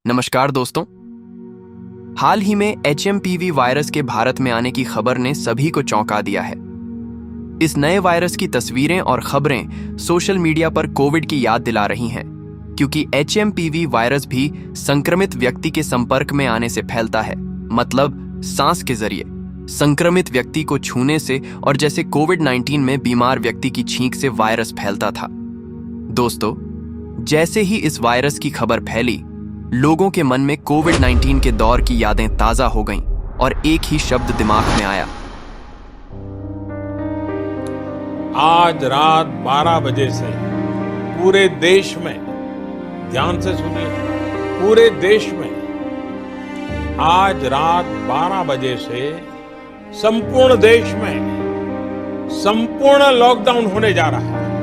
नमस्कार दोस्तों। हाल ही में HMPV वायरस के भारत में आने की खबर ने सभी को चौंका दिया है। इस नए वायरस की तस्वीरें और खबरें सोशल मीडिया पर कोविड की याद दिला रही हैं, क्योंकि HMPV वायरस भी संक्रमित व्यक्ति के संपर्क में आने से फैलता है, मतलब सांस के जरिए, संक्रमित व्यक्ति को छूने से, और जैसे कोविड-19 में बीमार व्यक्ति की छींक से वायरस फैलता था। दोस्तों, जैसे ही इस वायरस की खबर फैली, लोगों के मन में कोविड-19 के दौर की यादें ताजा हो गईं और एक ही शब्द दिमाग में आया। आज रात 12 बजे से पूरे देश में, ध्यान से सुनिए, पूरे देश में आज रात 12 बजे से संपूर्ण देश में संपूर्ण लॉकडाउन होने जा रहा है।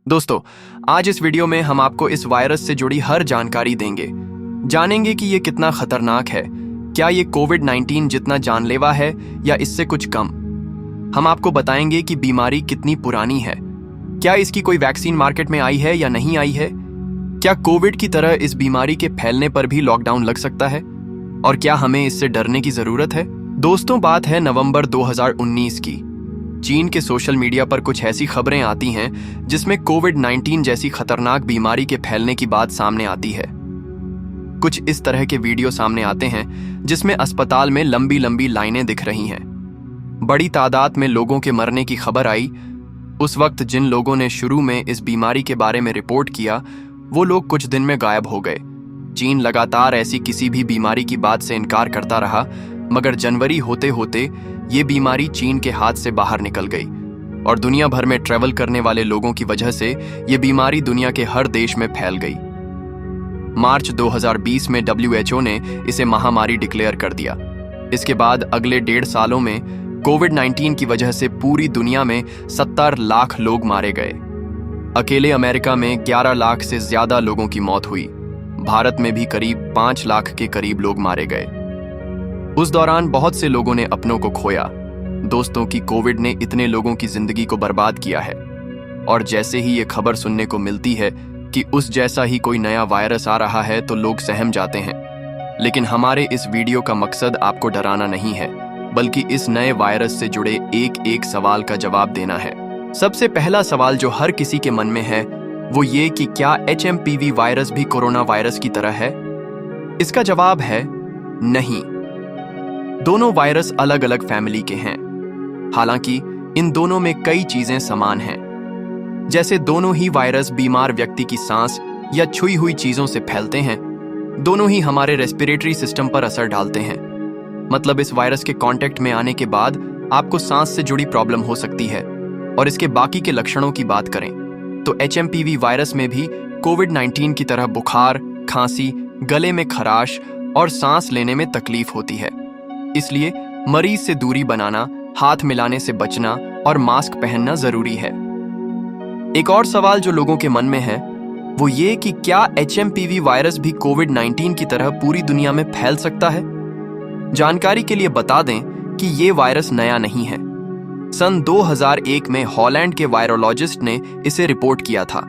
दोस्तों, आज इस वीडियो में हम आपको इस वायरस से जुड़ी हर जानकारी देंगे। जानेंगे कि ये कितना खतरनाक है, क्या ये कोविड-19 जितना जानलेवा है या इससे कुछ कम। हम आपको बताएंगे कि बीमारी कितनी पुरानी है, क्या इसकी कोई वैक्सीन मार्केट में आई है या नहीं आई है, क्या कोविड की तरह इस बीमारी के फैलने पर भी लॉकडाउन लग सकता है, और क्या हमें इससे डरने की जरूरत है। दोस्तों, बात है नवंबर 2019 की। चीन के सोशल मीडिया पर कुछ ऐसी खबरें आती हैं जिसमें कोविड-19 जैसी खतरनाक बीमारी के फैलने की बात सामने आती है। कुछ इस तरह के वीडियो सामने आते हैं जिसमें अस्पताल में लंबी लंबी लाइनें दिख रही हैं, बड़ी तादाद में लोगों के मरने की खबर आई। उस वक्त जिन लोगों ने शुरू में इस बीमारी के बारे में रिपोर्ट किया, वो लोग कुछ दिन में गायब हो गए। चीन लगातार ऐसी किसी भी बीमारी की बात से इनकार करता रहा, मगर जनवरी होते होते ये बीमारी चीन के हाथ से बाहर निकल गई और दुनिया भर में ट्रैवल करने वाले लोगों की वजह से ये बीमारी दुनिया के हर देश में फैल गई। मार्च 2020 में WHO ने इसे महामारी डिक्लेयर कर दिया। इसके बाद अगले 1.5 सालों में कोविड-19 की वजह से पूरी दुनिया में 70 लाख लोग मारे गए। अकेले अमेरिका में 11 लाख से ज्यादा लोगों की मौत हुई। भारत में भी करीब 5 लाख के करीब लोग मारे गए। उस दौरान बहुत से लोगों ने अपनों को खोया। दोस्तों, की कोविड ने इतने लोगों की जिंदगी को बर्बाद किया है, और जैसे ही ये खबर सुनने को मिलती है कि उस जैसा ही कोई नया वायरस आ रहा है, तो लोग सहम जाते हैं। लेकिन हमारे इस वीडियो का मकसद आपको डराना नहीं है, बल्कि इस नए वायरस से जुड़े एक एक सवाल का जवाब देना है। सबसे पहला सवाल जो हर किसी के मन में है, वो ये कि क्या HMPV वायरस भी कोरोना वायरस की तरह है? इसका जवाब है नहीं। दोनों वायरस अलग अलग फैमिली के हैं। हालांकि इन दोनों में कई चीजें समान हैं। जैसे दोनों ही वायरस बीमार व्यक्ति की सांस या छुई हुई चीजों से फैलते हैं, दोनों ही हमारे रेस्पिरेटरी सिस्टम पर असर डालते हैं। मतलब इस वायरस के कांटेक्ट में आने के बाद आपको सांस से जुड़ी प्रॉब्लम हो सकती है। और इसके बाकी के लक्षणों की बात करें तो HMPV वायरस में भी कोविड-19 की तरह बुखार, खांसी, गले में खराश और सांस लेने में तकलीफ होती है। इसलिए मरीज से दूरी बनाना, हाथ मिलाने से बचना और मास्क पहनना जरूरी है। एक और सवाल जो लोगों के मन में है, वो ये कि क्या HMPV वायरस भी कोविड-19 की तरह पूरी दुनिया में फैल सकता है? जानकारी के लिए बता दें कि ये वायरस नया नहीं है। सन 2001 में हॉलैंड के वायरोलॉजिस्ट ने इसे रिपोर्ट किया था।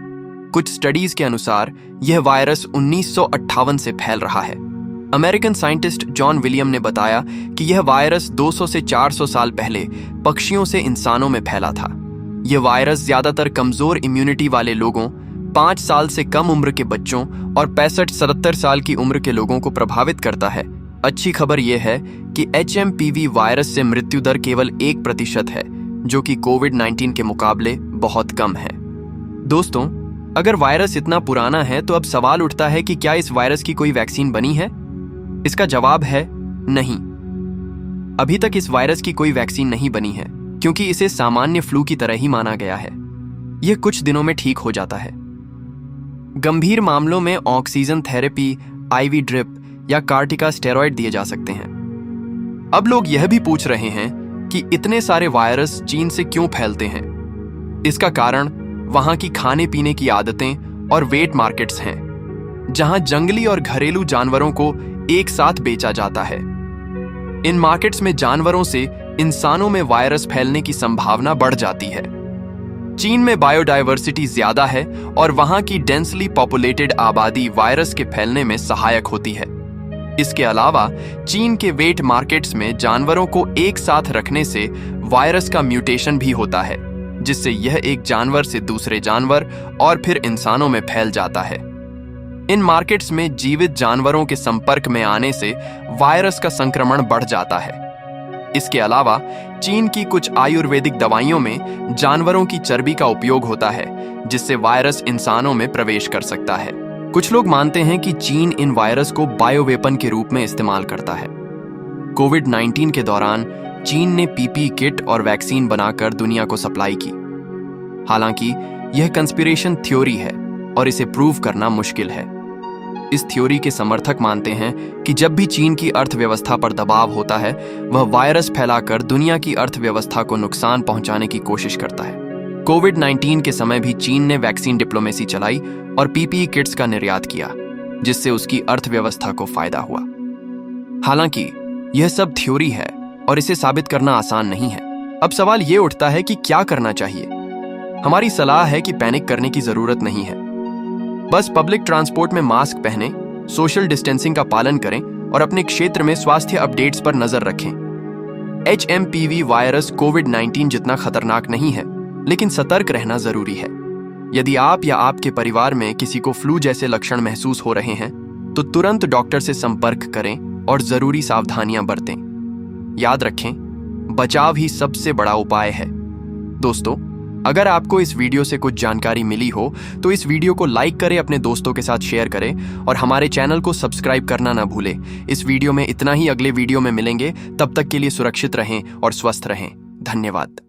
कुछ स्टडीज के अनुसार यह वायरस 1958 से फैल रहा है। अमेरिकन साइंटिस्ट जॉन विलियम ने बताया कि यह वायरस 200 से 400 साल पहले पक्षियों से इंसानों में फैला था। यह वायरस ज्यादातर कमजोर इम्यूनिटी वाले लोगों, 5 साल से कम उम्र के बच्चों और 65-70 साल की उम्र के लोगों को प्रभावित करता है। अच्छी खबर यह है कि HMPV वायरस से मृत्यु दर केवल 1% है, जो कि कोविड-19 के मुकाबले बहुत कम है। दोस्तों, अगर वायरस इतना पुराना है तो अब सवाल उठता है कि क्या इस वायरस की कोई वैक्सीन बनी है? इसका जवाब है नहीं। अभी तक इस वायरस की कोई वैक्सीन नहीं बनी है, क्योंकि इसे सामान्य फ्लू की तरह ही माना गया है। यह कुछ दिनों में ठीक हो जाता है। गंभीर मामलों में ऑक्सीजन थेरेपी, IV ड्रिप या कार्टिका स्टेरॉइड दिए जा सकते हैं। अब लोग यह भी पूछ रहे हैं कि इतने सारे वायरस चीन से क्यों फैलते हैं। इसका कारण वहां की खाने पीने की आदतें और वेट मार्केट्स हैं, जहां जंगली और घरेलू जानवरों को एक साथ बेचा जाता है। इन मार्केट्स में जानवरों से इंसानों में वायरस फैलने की संभावना बढ़ जाती है। चीन में बायोडायवर्सिटी ज्यादा है और वहां की डेंसली पॉपुलेटेड आबादी वायरस के फैलने में सहायक होती है। इसके अलावा चीन के वेट मार्केट्स में जानवरों को एक साथ रखने से वायरस का म्यूटेशन भी होता है, जिससे यह एक जानवर से दूसरे जानवर और फिर इंसानों में फैल जाता है। इन मार्केट्स में जीवित जानवरों के संपर्क में आने से वायरस का संक्रमण बढ़ जाता है। इसके अलावा चीन की कुछ आयुर्वेदिक दवाइयों में जानवरों की चर्बी का उपयोग होता है, जिससे वायरस इंसानों में प्रवेश कर सकता है। कुछ लोग मानते हैं कि चीन इन वायरस को बायोवेपन के रूप में इस्तेमाल करता है। कोविड-19 के दौरान चीन ने पीपीई किट और वैक्सीन बनाकर दुनिया को सप्लाई की। हालांकि यह कंस्पिरेशन थ्योरी है और इसे प्रूव करना मुश्किल है। इस थ्योरी के समर्थक मानते हैं कि जब भी चीन की अर्थव्यवस्था पर दबाव होता है, वह वायरस फैलाकर दुनिया की अर्थव्यवस्था को नुकसान पहुंचाने की कोशिश करता है। कोविड-19 के समय भी चीन ने वैक्सीन डिप्लोमेसी चलाई और पीपीई किट्स का निर्यात किया, जिससे उसकी अर्थव्यवस्था को फायदा हुआ। हालांकि यह सब थ्योरी है और इसे साबित करना आसान नहीं है। अब सवाल यह उठता है कि क्या करना चाहिए। हमारी सलाह है कि पैनिक करने की जरूरत नहीं है। बस पब्लिक ट्रांसपोर्ट में मास्क पहनें, सोशल डिस्टेंसिंग का पालन करें और अपने क्षेत्र में स्वास्थ्य अपडेट्स पर नजर रखें। HMPV वायरस कोविड-19 जितना खतरनाक नहीं है, लेकिन सतर्क रहना जरूरी है। यदि आप या आपके परिवार में किसी को फ्लू जैसे लक्षण महसूस हो रहे हैं, तो तुरंत डॉक्टर से संपर्क करें और जरूरी सावधानियां बरतें। याद रखें, बचाव ही सबसे बड़ा उपाय है। दोस्तों, अगर आपको इस वीडियो से कुछ जानकारी मिली हो तो इस वीडियो को लाइक करें, अपने दोस्तों के साथ शेयर करें और हमारे चैनल को सब्सक्राइब करना ना भूलें। इस वीडियो में इतना ही, अगले वीडियो में मिलेंगे। तब तक के लिए सुरक्षित रहें और स्वस्थ रहें। धन्यवाद।